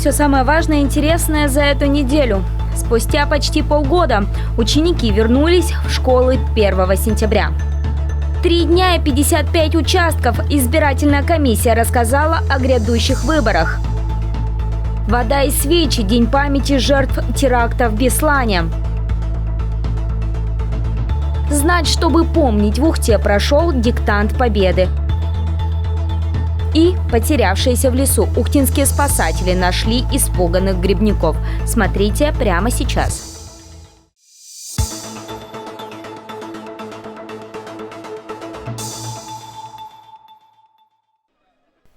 все самое важное и интересное за эту неделю. Спустя почти полгода ученики вернулись в школы 1 сентября. 3 дня и 55 участков избирательная комиссия рассказала о грядущих выборах. Вода и свечи – День памяти жертв теракта в Беслане. Знать, чтобы помнить, в Ухте прошел диктант победы. И потерявшиеся в лесу ухтинские спасатели нашли испуганных грибников. Смотрите прямо сейчас.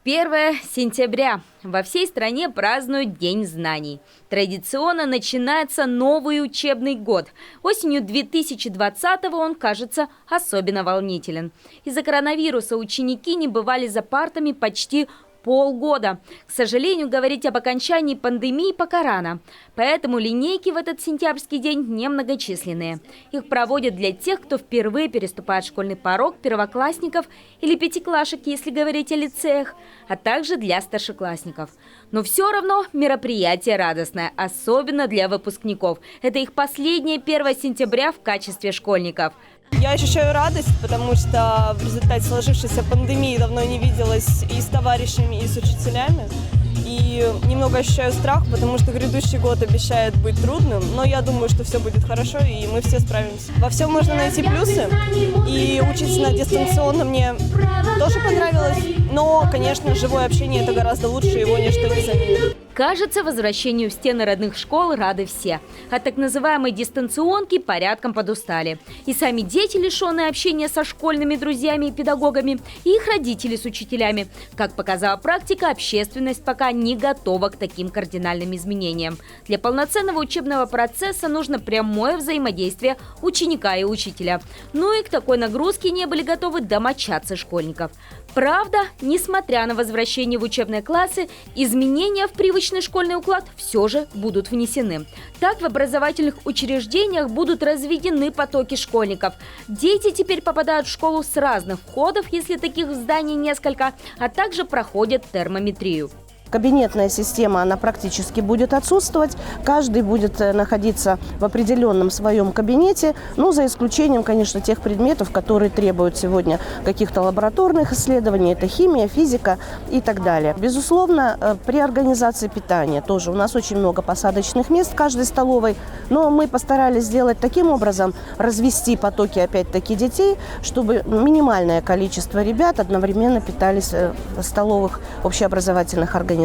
1 сентября. Во всей стране празднуют День знаний. Традиционно начинается новый учебный год. Осенью 2020-го он кажется особенно волнителен. Из-за коронавируса ученики не бывали за партами почти полгода. К сожалению, говорить об окончании пандемии пока рано. Поэтому линейки в этот сентябрьский день немногочисленные. Их проводят для тех, кто впервые переступает школьный порог, первоклассников или пятиклашек, если говорить о лицеях, а также для старшеклассников. Но все равно мероприятие радостное, особенно для выпускников. Это их последнее 1 сентября в качестве школьников. Я ощущаю радость, потому что в результате сложившейся пандемии давно не виделась и с товарищами, и с учителями. И немного ощущаю страх, потому что грядущий год обещает быть трудным, но я думаю, что все будет хорошо, и мы все справимся. Во всем можно найти плюсы, и учиться дистанционно мне тоже понравилось, но, конечно, живое общение – это гораздо лучше, его ничто не заменит. Кажется, возвращению в стены родных школ рады все. От так называемой дистанционки порядком подустали. И сами дети, лишенные общения со школьными друзьями и педагогами, и их родители с учителями. Как показала практика, общественность пока не готова к таким кардинальным изменениям. Для полноценного учебного процесса нужно прямое взаимодействие ученика и учителя. Ну и к такой нагрузке не были готовы домочадцы школьников. Правда, несмотря на возвращение в учебные классы, изменения в привычный школьный уклад все же будут внесены. Так, в образовательных учреждениях будут разведены потоки школьников. Дети теперь попадают в школу с разных входов, если таких в здании несколько, а также проходят термометрию. Кабинетная система, она практически будет отсутствовать. Каждый будет находиться в определенном своем кабинете, ну, за исключением, конечно, тех предметов, которые требуют сегодня каких-то лабораторных исследований. Это химия, физика и так далее. Безусловно, при организации питания тоже у нас очень много посадочных мест в каждой столовой, но мы постарались сделать таким образом, развести потоки, опять-таки, детей, чтобы минимальное количество ребят одновременно питались в столовых общеобразовательных организаций.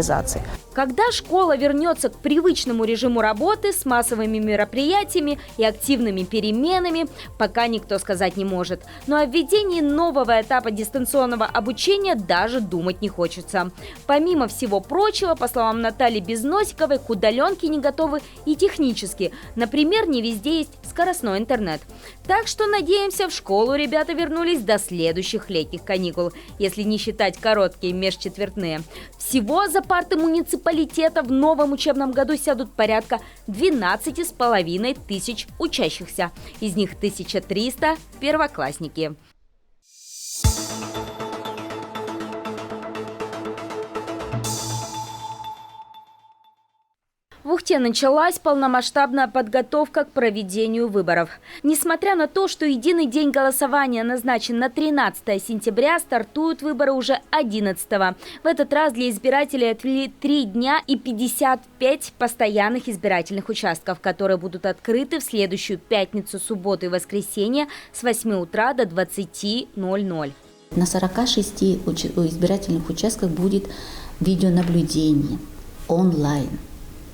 Когда школа вернется к привычному режиму работы с массовыми мероприятиями и активными переменами, пока никто сказать не может. Но о введении нового этапа дистанционного обучения даже думать не хочется. Помимо всего прочего, по словам Натальи Безносиковой, к удаленке не готовы и технически. Например, не везде есть скоростной интернет. Так что, надеемся, в школу ребята вернулись до следующих летних каникул, если не считать короткие межчетвертные. Всего за парты муниципалитета в новом учебном году сядут порядка 12,5 тысяч учащихся. Из них 1300 – первоклассники. В Ухте началась полномасштабная подготовка к проведению выборов. Несмотря на то, что единый день голосования назначен на 13 сентября, стартуют выборы уже 11-го. В этот раз для избирателей отвели 3 дня и 55 постоянных избирательных участков, которые будут открыты в следующую пятницу, субботу и воскресенье с 8 утра до 20:00. На 46 избирательных участках будет видеонаблюдение онлайн.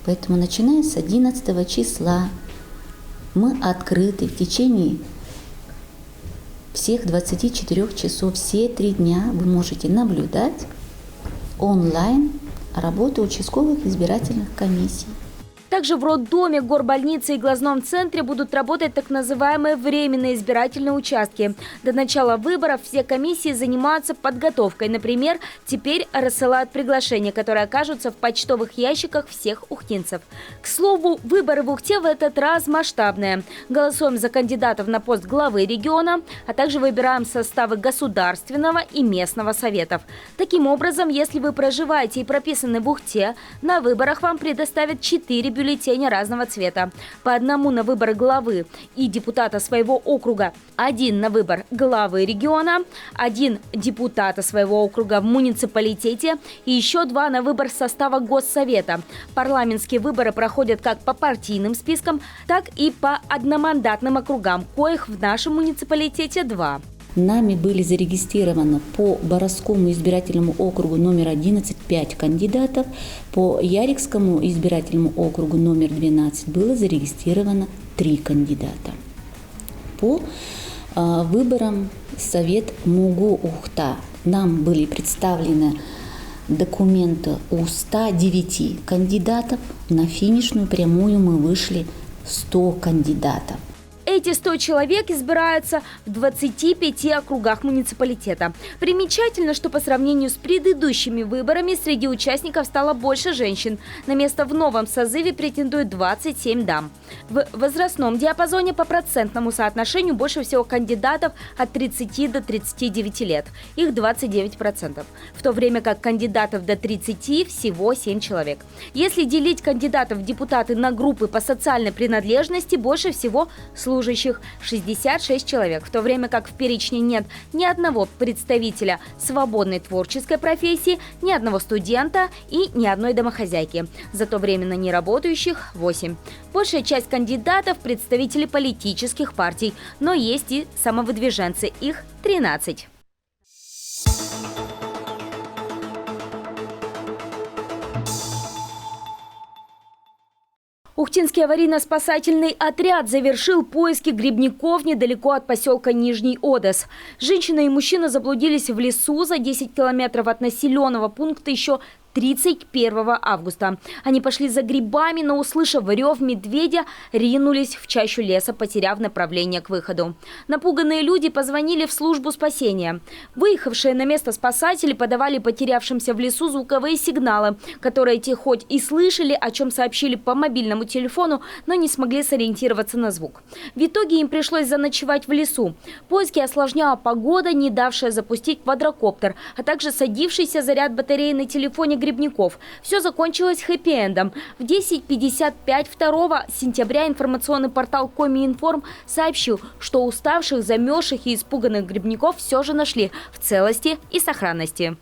Поэтому, начиная с 11 числа, мы открыты в течение всех 24 часов, все 3 дня вы можете наблюдать онлайн работу участковых избирательных комиссий. также в роддоме, горбольнице и глазном центре будут работать так называемые временные избирательные участки. До начала выборов все комиссии занимаются подготовкой. Например, теперь рассылают приглашения, которые окажутся в почтовых ящиках всех ухтинцев. К слову, выборы в Ухте в этот раз масштабные. Голосуем за кандидатов на пост главы региона, а также выбираем составы государственного и местного советов. Таким образом, если вы проживаете и прописаны в Ухте, на выборах вам предоставят 4 бюллетеня разного цвета. По одному на выбор главы и депутата своего округа, 1 на выбор главы региона, 1 депутата своего округа в муниципалитете и еще 2 на выбор состава Госсовета. Парламентские выборы проходят как по партийным спискам, так и по одномандатным округам, коих в нашем муниципалитете 2. Нами были зарегистрированы по Боровскому избирательному округу номер 11 5 кандидатов, по Ярикскому избирательному округу номер 12 было зарегистрировано 3 кандидата. По выборам Совет МУГУ Ухта нам были представлены документы у 109 кандидатов. На финишную прямую мы вышли 100 кандидатов. Эти 100 человек избираются в 25 округах муниципалитета. Примечательно, что по сравнению с предыдущими выборами среди участников стало больше женщин. На место в новом созыве претендует 27 дам. В возрастном диапазоне по процентному соотношению больше всего кандидатов от 30 до 39 лет. Их 29%. В то время как кандидатов до 30 всего 7 человек. Если делить кандидатов в депутаты на группы по социальной принадлежности, больше всего служащих 66 человек, в то время как в перечне нет ни одного представителя свободной творческой профессии, ни одного студента и ни одной домохозяйки. Зато временно неработающих 8. Большая часть кандидатов – представители политических партий, но есть и самовыдвиженцы, их 13. Ухтинский аварийно-спасательный отряд завершил поиски грибников недалеко от поселка Нижний Одес. Женщина и мужчина заблудились в лесу за 10 километров от населенного пункта еще 31 августа. Они пошли за грибами, но, услышав рев медведя, ринулись в чащу леса, потеряв направление к выходу. Напуганные люди позвонили в службу спасения. Выехавшие на место спасатели подавали потерявшимся в лесу звуковые сигналы, которые те хоть и слышали, о чем сообщили по мобильному телефону, но не смогли сориентироваться на звук. В итоге им пришлось заночевать в лесу. Поиски осложняла погода, не давшая запустить квадрокоптер, а также садившийся заряд батареи на телефоне грибников. Все закончилось хэппи-эндом. В 10:55 2 сентября информационный портал Коми-Информ сообщил, что уставших, замерзших и испуганных грибников все же нашли в целости и сохранности.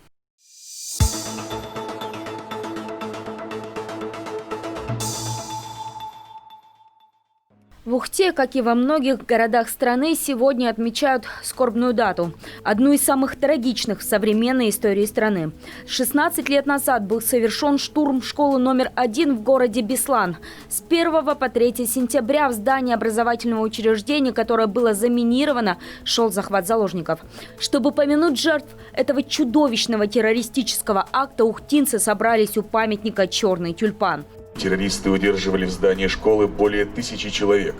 В Ухте, как и во многих городах страны, сегодня отмечают скорбную дату. Одну из самых трагичных в современной истории страны. 16 лет назад был совершен штурм школы номер 1 в городе Беслан. С 1 по 3 сентября в здании образовательного учреждения, которое было заминировано, шел захват заложников. Чтобы помянуть жертв этого чудовищного террористического акта, ухтинцы собрались у памятника «Черный тюльпан». Террористы удерживали в здании школы более 1000 человек.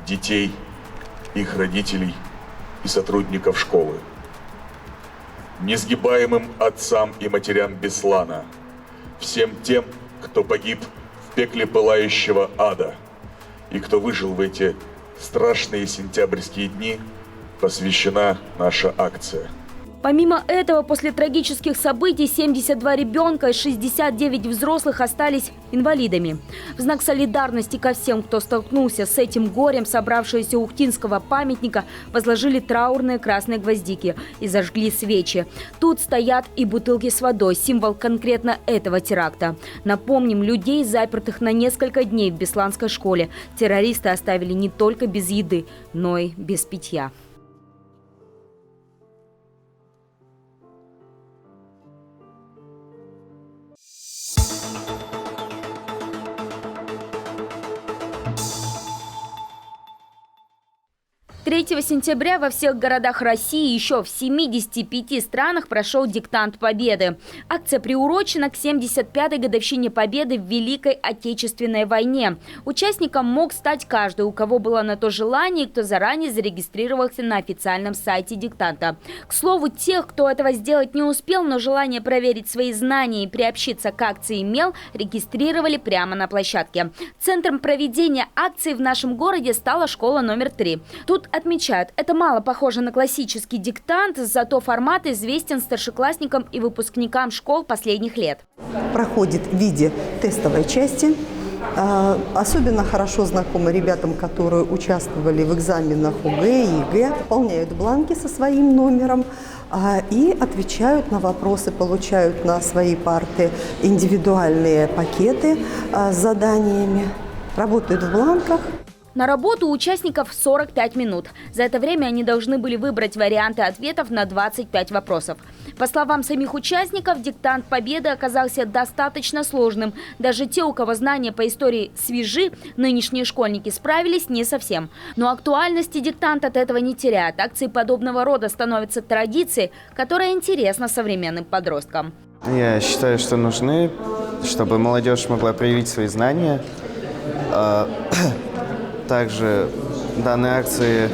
Детей, их родителей и сотрудников школы. Несгибаемым отцам и матерям Беслана. Всем тем, кто погиб в пекле пылающего ада. И кто выжил в эти страшные сентябрьские дни, посвящена наша акция. Помимо этого, после трагических событий 72 ребенка и 69 взрослых остались инвалидами. В знак солидарности ко всем, кто столкнулся с этим горем, собравшиеся у Ухтинского памятника возложили траурные красные гвоздики и зажгли свечи. Тут стоят и бутылки с водой, символ конкретно этого теракта. Напомним, людей, запертых на несколько дней в Бесланской школе, террористы оставили не только без еды, но и без питья. 3 сентября во всех городах России еще в 75 странах прошел диктант Победы. Акция приурочена к 75-й годовщине Победы в Великой Отечественной войне. Участником мог стать каждый, у кого было на то желание и кто заранее зарегистрировался на официальном сайте диктанта. К слову, тех, кто этого сделать не успел, но желание проверить свои знания и приобщиться к акции имел, регистрировали прямо на площадке. Центром проведения акции в нашем городе стала школа номер 3. Тут отмечают, это мало похоже на классический диктант, зато формат известен старшеклассникам и выпускникам школ последних лет. Проходит в виде тестовой части. Особенно хорошо знакомы ребятам, которые участвовали в экзаменах ОГЭ и ЕГЭ, заполняют бланки со своим номером и отвечают на вопросы, получают на свои парты индивидуальные пакеты с заданиями, работают в бланках. На работу у участников 45 минут. За это время они должны были выбрать варианты ответов на 25 вопросов. По словам самих участников, диктант Победы оказался достаточно сложным. Даже те, у кого знания по истории свежи, нынешние школьники, справились не совсем. Но актуальности диктант от этого не теряет. Акции подобного рода становятся традицией, которая интересна современным подросткам. Я считаю, что нужны, чтобы молодежь могла проявить свои знания. Также данные акции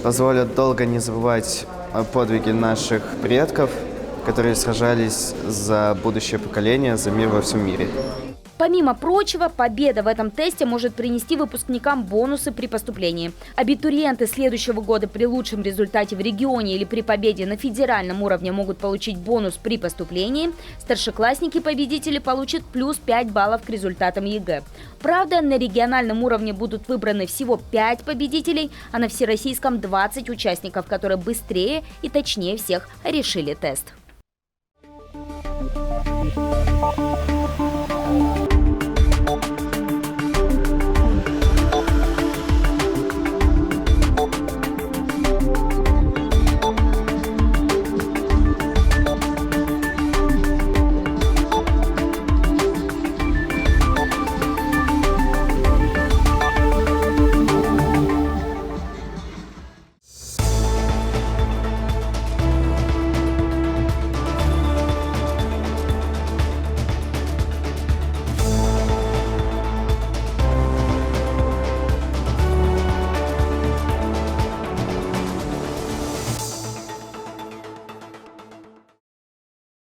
позволят долго не забывать о подвиге наших предков, которые сражались за будущее поколение, за мир во всем мире. Помимо прочего, победа в этом тесте может принести выпускникам бонусы при поступлении. Абитуриенты следующего года при лучшем результате в регионе или при победе на федеральном уровне могут получить бонус при поступлении. Старшеклассники-победители получат плюс 5 баллов к результатам ЕГЭ. Правда, на региональном уровне будут выбраны всего 5 победителей, а на всероссийском 20 участников, которые быстрее и точнее всех решили тест.